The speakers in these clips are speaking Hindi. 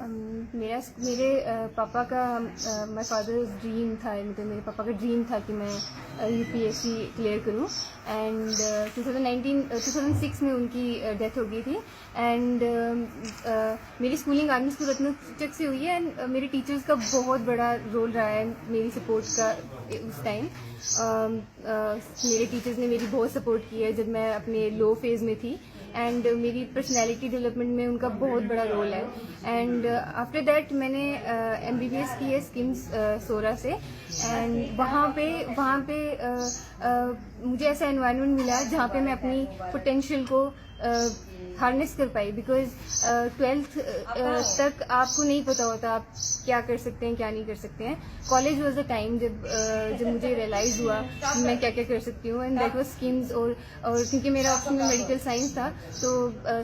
मेरे पापा का माय फादर्स ड्रीम था, मतलब मेरे पापा का ड्रीम था कि मैं यूपीएससी क्लियर करूं। एंड 2006 में उनकी डेथ हो गई थी। एंड मेरी स्कूलिंग आर्मी स्कूल रत्नचक से हुई है। एंड मेरे टीचर्स का बहुत बड़ा रोल रहा है मेरी सपोर्ट का उस टाइम। मेरे टीचर्स ने मेरी बहुत सपोर्ट की है जब मैं अपने लो फेज़ में थी। एंड मेरी पर्सनैलिटी डेवलपमेंट में उनका बहुत बड़ा रोल है। एंड आफ्टर दैट मैंने MBBS की है स्किम्स सोरा से। एंड वहाँ पे मुझे ऐसा एनवायरनमेंट मिला जहाँ पे मैं अपनी पोटेंशियल को हार्नेस कर पाई। बिकॉज 12th तक आपको नहीं पता होता आप क्या कर सकते हैं क्या नहीं कर सकते हैं। कॉलेज वॉज द टाइम जब मुझे रियलाइज़ हुआ कि मैं क्या क्या कर सकती हूँ। And that was schemes. और क्योंकि मेरा ऑप्शन में मेडिकल साइंस था तो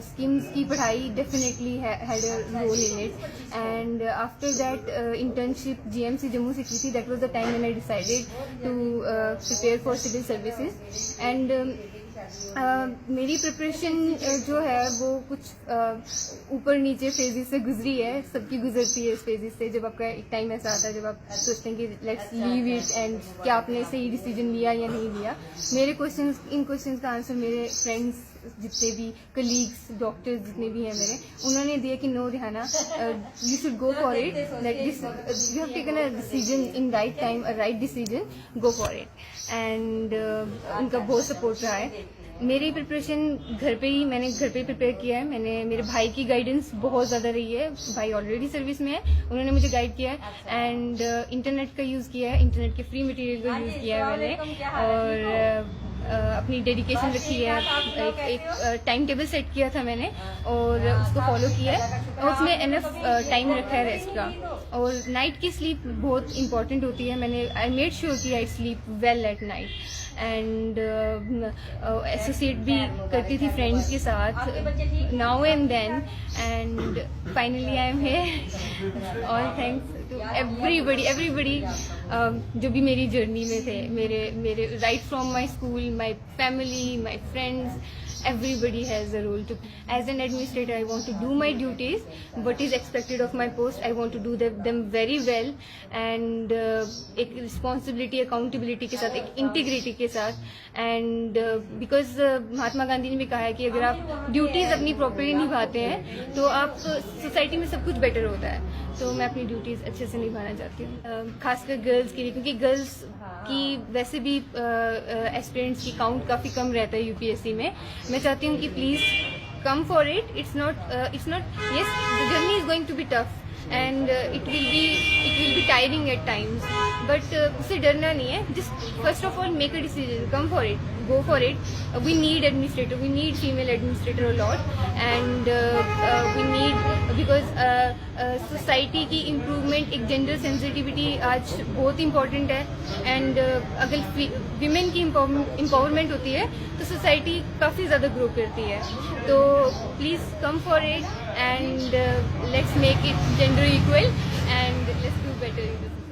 स्किम्स की पढ़ाई definitely had a role in it. And after that internship GMC Jammu से की थी। That was the time when I decided to prepare for civil services. And मेरी प्रिपरेशन जो है वो कुछ ऊपर नीचे फेजेस से गुजरी है। सबकी गुजरती है इस फेजेस से। जब आपका एक टाइम ऐसा आता है जब आप सोचते हैं कि लेट्स लीव इट एंड क्या आपने सही डिसीजन लिया या नहीं लिया। इन क्वेश्चंस का आंसर मेरे फ्रेंड्स जितने भी कलीग्स डॉक्टर्स जितने भी हैं मेरे, उन्होंने दिया कि no Rihana, you should go for it. That you have taken a decision in right time, a right decision, go for it. And उनका बहुत सपोर्ट रहा है। मेरी प्रिपरेशन मैंने घर पे ही प्रिपेयर किया है। मैंने मेरे भाई की गाइडेंस बहुत ज़्यादा रही है। भाई ऑलरेडी सर्विस में है, उन्होंने मुझे गाइड किया है। एंड इंटरनेट का यूज़ किया है, इंटरनेट के फ्री मटेरियल का यूज़ किया है मैंने। और अपनी डेडिकेशन रखी है। एक टाइम टेबल सेट किया था मैंने और उसको फॉलो किया है। और उसमें एनफ टाइम रखा है रेस्ट का। और नाइट की स्लीप बहुत इंपॉर्टेंट होती है। आई मेड श्योर कि I sleep well at night. And associate भी करती थी फ्रेंड्स के साथ now and then. And finally I am here. All thanks to everybody जो भी मेरी जर्नी में थे। मेरे right from my school, my family, my friends, everybody has a role to. As an administrator, I want to do my duties. What is expected of my post, I want to do them very well. And एक responsibility, accountability के साथ, एक integrity के साथ. And because महात्मा गांधी ने भी कहा है कि अगर आप ड्यूटीज अपनी प्रॉपरली निभाते हैं तो आप सोसाइटी में सब कुछ बेटर होता है। तो मैं अपनी ड्यूटीज अच्छे से निभाना चाहती हूँ, खासकर गर्ल्स के लिए, क्योंकि गर्ल्स की वैसे भी एस्पिरेंट्स की काउंट काफ़ी कम रहता है यूपीएससी में। मैं चाहती हूँ कि please come for it. It's not yes, the journey is going to be tough and it will be tiring at times, but उससे डरना नहीं है। Just first of all make a decision, come for it, go for it. We need administrator, we need female administrator a lot. And we need, because society की improvement, एक gender sensitivity आज बहुत important है। and अगर women की empowerment होती है तो society काफ़ी ज़्यादा grow करती है। तो please come for it and let's make it gender equal and let's do better in this.